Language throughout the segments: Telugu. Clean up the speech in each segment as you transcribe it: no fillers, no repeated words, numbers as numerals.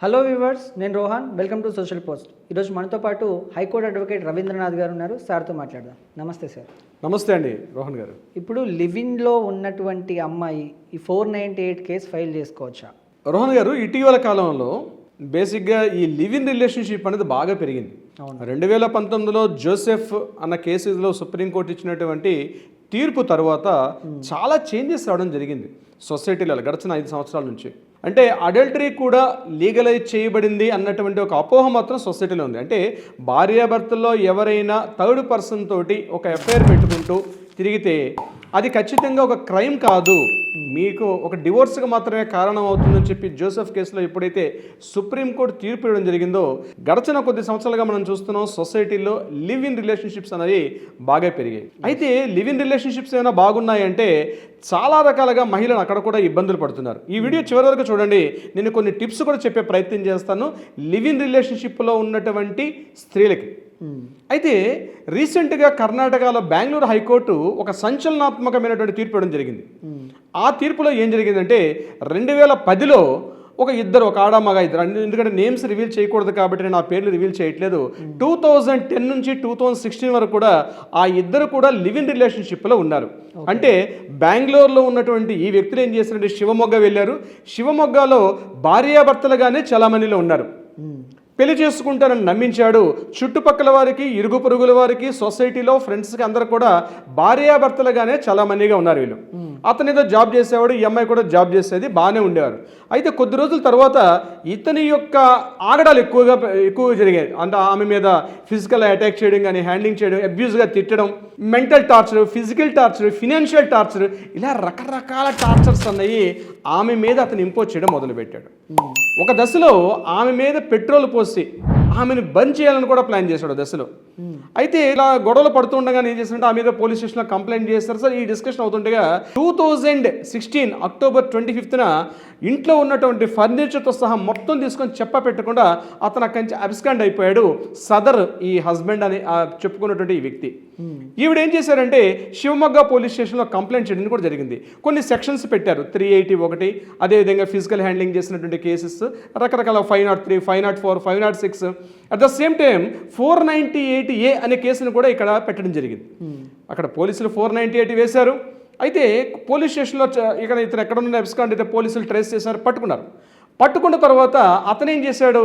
హలో వ్యూవర్స్, నేను Rohan. Welcome to social post. ఈరోజు మనతో పాటు హైకోర్టు అడ్వకేట్ రవీంద్రనాథ్ గారు ఉన్నారు. సార్తో మాట్లాడదాం. నమస్తే సార్. నమస్తే అండి రోహన్ గారు. ఇప్పుడు లివింగ్లో ఉన్నటువంటి అమ్మాయి ఈ 498 కేసు ఫైల్ చేసుకోవచ్చా? రోహన్ గారు, ఇటీవల కాలంలో బేసిక్గా ఈ లివ్ ఇన్ రిలేషన్షిప్ అనేది బాగా పెరిగింది. 2019లో జోసెఫ్ అన్న కేసులో సుప్రీంకోర్టు ఇచ్చినటువంటి తీర్పు తర్వాత చాలా చేంజెస్ రావడం జరిగింది సొసైటీలో గడిచిన 5 సంవత్సరాల నుంచి. అంటే అడల్టరీ కూడా లీగలైజ్ చేయబడింది అన్నటువంటి ఒక అపోహ మాత్రం సొసైటీలో ఉంది. అంటే భార్యాభర్తల్లో ఎవరైనా థర్డ్ పర్సన్ తోటి ఒక ఎఫ్ఐఆర్ పెట్టుకుంటూ తిరిగితే అది ఖచ్చితంగా ఒక క్రైమ్ కాదు, మీకు ఒక డివోర్స్కి మాత్రమే కారణం అవుతుందని చెప్పి జోసెఫ్ కేసులో ఎప్పుడైతే సుప్రీంకోర్టు తీర్పు ఇవ్వడం జరిగిందో, గడిచిన కొద్ది సంవత్సరాలుగా మనం చూస్తున్నాం సొసైటీలో లివ్ ఇన్ రిలేషన్షిప్స్ అనేవి బాగా పెరిగాయి. అయితే లివ్ ఇన్ రిలేషన్షిప్స్ ఏమైనా బాగున్నాయంటే చాలా రకాలుగా మహిళలు అక్కడ కూడా ఇబ్బందులు పడుతున్నారు. ఈ వీడియో చివరి వరకు చూడండి, నేను కొన్ని టిప్స్ కూడా చెప్పే ప్రయత్నం చేస్తాను లివ్ ఇన్ రిలేషన్షిప్లో ఉన్నటువంటి స్త్రీలకి. అయితే రీసెంట్గా కర్ణాటకలో బెంగళూరు హైకోర్టు ఒక సంచలనాత్మకమైనటువంటి తీర్పు ఇవ్వడం జరిగింది. ఆ తీర్పులో ఏం జరిగిందంటే 2010లో ఒక ఆడ మగ ఇద్దరు, ఎందుకంటే నేమ్స్ రివీల్ చేయకూడదు కాబట్టి నేను ఆ పేర్లు రివీల్ చేయట్లేదు. 2010 నుంచి 2016 వరకు కూడా ఆ ఇద్దరు కూడా లివ్ ఇన్ రిలేషన్షిప్లో ఉన్నారు. అంటే బెంగళూరులో ఉన్నటువంటి ఈ వ్యక్తులు ఏం చేశారంటే శివమొగ్గ వెళ్ళారు. శివమొగ్గలో భార్యాభర్తలుగానే చలామణిలో ఉన్నారు. పెళ్లి చేసుకుంటానని నమ్మించాడు. చుట్టుపక్కల వారికి, ఇరుగు పొరుగుల వారికి, సొసైటీలో ఫ్రెండ్స్కి అందరూ కూడా భార్యాభర్తలుగానే చలామణిగా ఉన్నారు వీళ్ళు. అతను ఏదో జాబ్ చేసేవాడు, ఈ అమ్మాయి కూడా జాబ్ చేసేది, బాగానే ఉండేవారు. అయితే కొద్ది రోజుల తర్వాత ఇతని యొక్క ఆగడాలు ఎక్కువ జరిగాయి. అంటే ఆమె మీద ఫిజికల్ అటాక్ చేయడం కానీ, హ్యాండ్లింగ్ చేయడం, అబ్యూస్గా తిట్టడం, mental torture, physical torture, financial torture, ఇలా రకరకాల టార్చర్స్ అన్నవి ఆమె మీద అతను ఇంపోజ్ చేయడం మొదలుపెట్టాడు. ఒక దశలో ఆమె మీద పెట్రోల్ పోసి ఆమెను బంద్ చేయాలని కూడా ప్లాన్ చేశాడు దశలో. అయితే ఇలా గొడవలు పడుతుండగానే ఏం చేశారంటే ఆ మీద పోలీస్ స్టేషన్లో కంప్లైంట్ చేస్తారు. సార్, ఈ డిస్కషన్ అవుతుండగా 2016 అక్టోబర్ 25న ఇంట్లో ఉన్నటువంటి ఫర్నిచర్తో సహా మొత్తం తీసుకొని పెట్టకుండా అతను అక్కడి నుంచి అబ్స్కాండ్ అయిపోయాడు. సదర్ ఈ హస్బెండ్ అని చెప్పుకున్నటువంటి ఈ వ్యక్తి. ఈవిడ ఏం చేశారంటే శివమొగ్గ పోలీస్ స్టేషన్లో కంప్లైంట్ చేయడం కూడా జరిగింది. కొన్ని సెక్షన్స్ పెట్టారు, 381, అదేవిధంగా ఫిజికల్ హ్యాండ్లింగ్ చేసినటువంటి కేసెస్ రకరకాల 503, 504, 506, at the same time 498A అనే కేసును కూడా ఇక్కడ పెట్టడం జరిగింది. అక్కడ పోలీసులు 498 వేశారు. అయితే పోలీస్ స్టేషన్లో ఇతను ఎక్కడ ఉన్న అబ్స్కాండ్ అయితే పోలీసులు ట్రేస్ చేశారు, పట్టుకున్న తర్వాత అతను ఏం చేశాడు,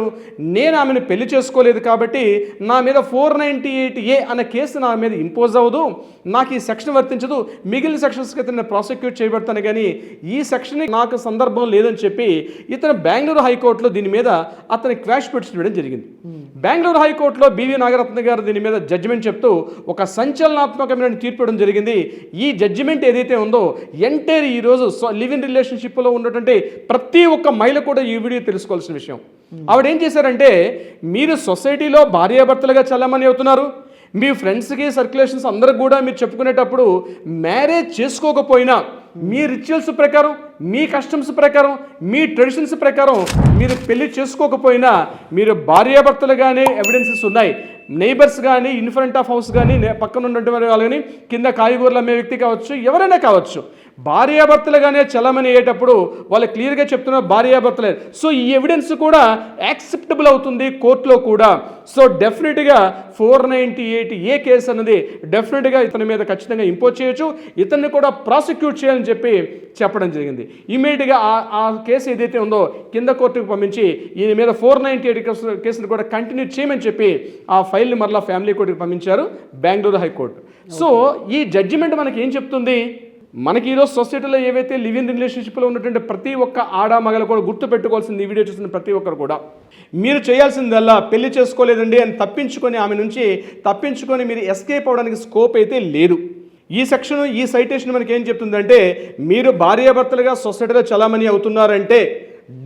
నేను ఆమెను పెళ్లి చేసుకోలేదు కాబట్టి నా మీద 498A అనే కేసు నా మీద ఇంపోజ్ అవ్వదు, నాకు ఈ సెక్షన్ వర్తించదు, మిగిలిన సెక్షన్స్కి అయితే నేను ప్రాసిక్యూట్ చేయబడతాను, కానీ ఈ సెక్షన్ నాకు సందర్భం లేదని చెప్పి ఇతను బెంగళూరు హైకోర్టులో దీని మీద అతని క్వాష్ పిటిషన్ ఇవ్వడం జరిగింది. బెంగళూరు హైకోర్టులో బివి నాగరత్న గారు దీని మీద జడ్జిమెంట్ చెప్తూ ఒక సంచలనాత్మకమైన తీర్పు ఇవ్వడం జరిగింది. ఈ జడ్జిమెంట్ ఏదైతే ఉందో ఎంటైర్ ఈరోజు లివ్ ఇన్ రిలేషన్షిప్లో ఉన్నటువంటి ప్రతి ఒక్క మహిళ కూడా ఈ వీడియో తెలుసుకోవాల్సిన విషయం. ఆవిడ ఏం చేశారంటే, మీరు సొసైటీలో భార్యాభర్తలుగా చలామణి అవుతున్నారు, మీ ఫ్రెండ్స్కి సర్క్యులేషన్స్ అందరికి కూడా మీరు చెప్పుకునేటప్పుడు మ్యారేజ్ చేసుకోకపోయినా మీ రిచువల్స్ ప్రకారం, మీ కస్టమ్స్ ప్రకారం, మీ ట్రెడిషన్స్ ప్రకారం మీరు పెళ్లి చేసుకోకపోయినా మీరు భార్యాభర్తలుగానే ఎవిడెన్సెస్ ఉన్నాయి. నైబర్స్ కానీ, ఇన్ ఫ్రంట్ ఆఫ్ హౌస్ కానీ, పక్కన ఉన్నటువంటి వాళ్ళు కానీ, కింద కాయగూరలు అమ్మే వ్యక్తి కావచ్చు, ఎవరైనా కావచ్చు, భార్యాభర్తలుగానే చలామణి అయ్యేటప్పుడు వాళ్ళు క్లియర్గా చెప్తున్నారు భార్యాభర్తలే. సో ఈ ఎవిడెన్స్ కూడా యాక్సెప్టబుల్ అవుతుంది కోర్టులో కూడా. సో డెఫినెట్గా 498A కేసు అన్నది డెఫినెట్గా ఇతని మీద ఖచ్చితంగా ఇంపోజ్ చేయొచ్చు, ఇతన్ని కూడా ప్రాసిక్యూట్ చేయాలని చెప్పి చెప్పడం జరిగింది. ఇమీడియట్గా ఆ కేసు ఏదైతే ఉందో కింద కోర్టుకు పంపించి ఈయన మీద 498 కేసును కూడా కంటిన్యూ చేయమని చెప్పి ఆ ఫైల్ని మరలా ఫ్యామిలీ కోర్టుకు పంపించారు బెంగళూరు హైకోర్టు. సో ఈ జడ్జిమెంట్ మనకి ఏం చెప్తుంది, మనకి ఈరోజు సొసైటీలో ఏవైతే లివ్ ఇన్ రిలేషన్షిప్లో ఉన్నటువంటి ప్రతి ఒక్క ఆడ మగలు కూడా గుర్తు పెట్టుకోవాల్సింది, ఈ వీడియో చూసిన ప్రతి ఒక్కరు కూడా మీరు చేయాల్సిందల్లా పెళ్లి చేసుకోలేదండి అని ఆమె నుంచి తప్పించుకొని మీరు ఎస్కేప్ అవడానికి స్కోప్ అయితే లేదు. ఈ సెక్షన్, ఈ సైటేషన్ మనకి ఏం చెప్తుందంటే, మీరు భార్యాభర్తలుగా సొసైటీలో చలామణి అవుతున్నారంటే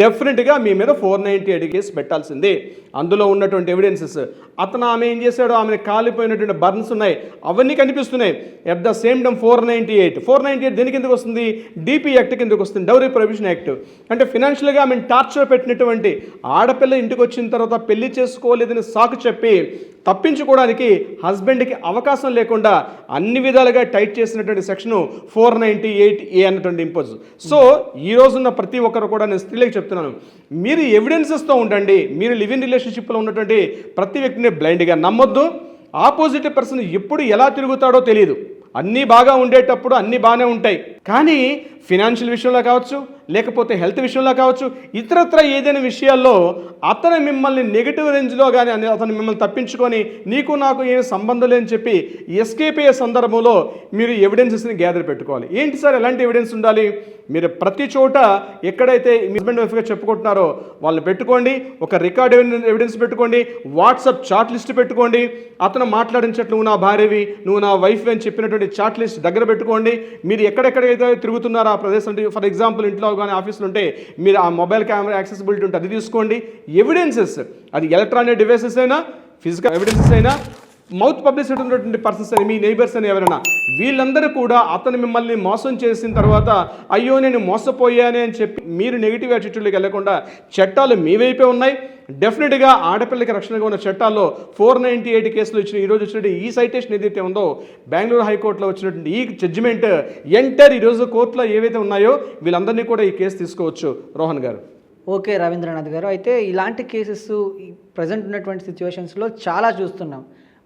డెఫినెట్గా మీ మీద 498 కేసు పెట్టాల్సిందే. అందులో ఉన్నటువంటి ఎవిడెన్సెస్, అతను ఆమె ఏం చేశాడో ఆమెను కాలిపోయినటువంటి బర్న్స్ ఉన్నాయి, అవన్నీ కనిపిస్తున్నాయి. ఎట్ ద సేమ్ టైం 498 దేనికి ఎందుకు వస్తుంది, DP యాక్ట్ కిందకు వస్తుంది, డౌరీ ప్రొహిబిషన్ యాక్ట్. అంటే ఫినాన్షియల్గా ఆమెను టార్చర్ పెట్టినటువంటి ఆడపిల్ల ఇంటికి వచ్చిన తర్వాత పెళ్లి చేసుకోలేదని సాకు చెప్పి తప్పించుకోవడానికి హస్బెండ్కి అవకాశం లేకుండా అన్ని విధాలుగా టైట్ చేసినటువంటి సెక్షన్ 498A అన్నటువంటి ఇంపోజ్. సో ఈ రోజున్న ప్రతి ఒక్కరు కూడా నేను స్త్రీలకు చెప్తున్నాను, మీరు ఎవిడెన్సెస్తో ఉండండి. మీరు లివ్ ఇన్ రిలేషన్షిప్లో ఉన్నటువంటి ప్రతి వ్యక్తిని బ్లైండ్గా నమ్మొద్దు. ఆపోజిట్ పర్సన్ ఎప్పుడు ఎలా తిరుగుతాడో తెలియదు. అన్నీ బాగా ఉండేటప్పుడు అన్నీ బాగానే ఉంటాయి, కానీ ఫినాన్షియల్ విషయంలో కావచ్చు, లేకపోతే హెల్త్ విషయంలో కావచ్చు, ఇతరత్ర ఏదైనా విషయాల్లో అతను మిమ్మల్ని నెగిటివ్ రేంజ్లో కానీ అతను మిమ్మల్ని తప్పించుకొని నీకు నాకు ఏం సంబంధం లేని చెప్పి ఎస్కేప్ అయ్యే సందర్భంలో మీరు ఎవిడెన్సెస్ని గ్యాదర్ పెట్టుకోవాలి. ఏంటి సార్ ఎలాంటి ఎవిడెన్స్ ఉండాలి? మీరు ప్రతి చోట ఎక్కడైతే మీ హస్బెండ్ వైఫ్గా చెప్పుకుంటున్నారో వాళ్ళు పెట్టుకోండి. ఒక రికార్డ్ ఎవిడెన్స్ పెట్టుకోండి. వాట్సాప్ చాట్ లిస్ట్ పెట్టుకోండి. అతను మాట్లాడించట్లు నువ్వు నా భార్యవి, నువ్వు నా వైఫ్ అని చెప్పినటువంటి చాట్ లిస్ట్ దగ్గర పెట్టుకోండి. మీరు ఎక్కడెక్కడైతే తిరుగుతున్నారో ఆ ప్రదేశం, ఫర్ ఎగ్జాంపుల్ ఇంట్లో కానీ ఆఫీస్లో ఉంటే మీరు ఆ మొబైల్ కెమెరా యాక్సెసిబిలిటీ ఉంటే అది తీసుకోండి. ఎవిడెన్సెస్, అది ఎలక్ట్రానిక్ డివైసెస్ అయినా, ఫిజికల్ ఎవిడెన్సెస్ అయినా, మౌత్ పబ్లిసిటీ ఉన్నటువంటి పర్సన్స్ అని, మీ నైబర్స్ అని ఎవరైనా, వీళ్ళందరూ కూడా అతను మిమ్మల్ని మోసం చేసిన తర్వాత అయ్యో నేను మోసపోయానే అని చెప్పి మీరు నెగిటివ్ యాటిట్యూడ్లోకి వెళ్లకుండా చట్టాలు మీ వైపే ఉన్నాయి. డెఫినెట్గా ఆడపిల్లకి రక్షణగా ఉన్న చట్టాల్లో 498 కేసులు ఇచ్చిన ఈరోజు వచ్చినట్టు ఈ సైటేషన్ ఏదైతే ఉందో బెంగళూరు హైకోర్టులో వచ్చినటువంటి ఈ జడ్జిమెంట్ ఎంటర్ ఈరోజు కోర్టులో ఏవైతే ఉన్నాయో వీళ్ళందరినీ కూడా ఈ కేసు తీసుకోవచ్చు. రోహన్ గారు. ఓకే రవీంద్రనాథ్ గారు, అయితే ఇలాంటి కేసెస్ ప్రజెంట్ ఉన్నటువంటి సిచ్యువేషన్స్లో చాలా చూస్తున్నాం.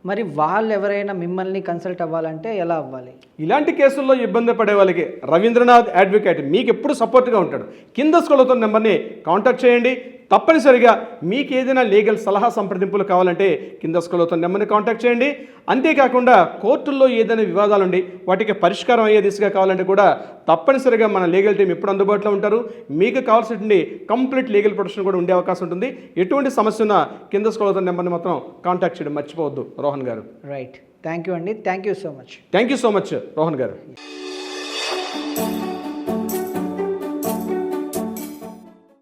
మరి వాళ్ళు ఎవరైనా మిమ్మల్ని కన్సల్ట్ అవ్వాలంటే ఎలా అవ్వాలి? ఇలాంటి కేసుల్లో ఇబ్బంది పడే వాళ్ళకి రవీంద్రనాథ్ అడ్వకేట్ మీకు ఎప్పుడు సపోర్ట్గా ఉంటాడు. కింద స్క్రోల్ అవుతున్న నెంబర్ని కాంటాక్ట్ చేయండి. తప్పనిసరిగా మీకు ఏదైనా లీగల్ సలహా సంప్రదింపులు కావాలంటే కింద స్క్రోల్ అవుతున్న నెంబర్ని కాంటాక్ట్ చేయండి. అంతేకాకుండా కోర్టుల్లో ఏదైనా వివాదాలు ఉండి వాటికి పరిష్కారం అయ్యే దిశగా కావాలంటే కూడా తప్పనిసరిగా మన లీగల్ టీం ఎప్పుడు అందుబాటులో ఉంటారు. మీకు కావాల్సినటువంటి కంప్లీట్ లీగల్ ప్రొటెక్షన్ కూడా ఉండే అవకాశం ఉంటుంది. ఎటువంటి సమస్య ఉన్నా కింద స్క్రోల్ అవుతున్న నెంబర్ని మాత్రం కాంటాక్ట్ చేయడం మర్చిపోవద్దు. రోహన్ గారు. రైట్, థ్యాంక్ యూ అండి. Thank you so much. Thank you so much Rohan గారు.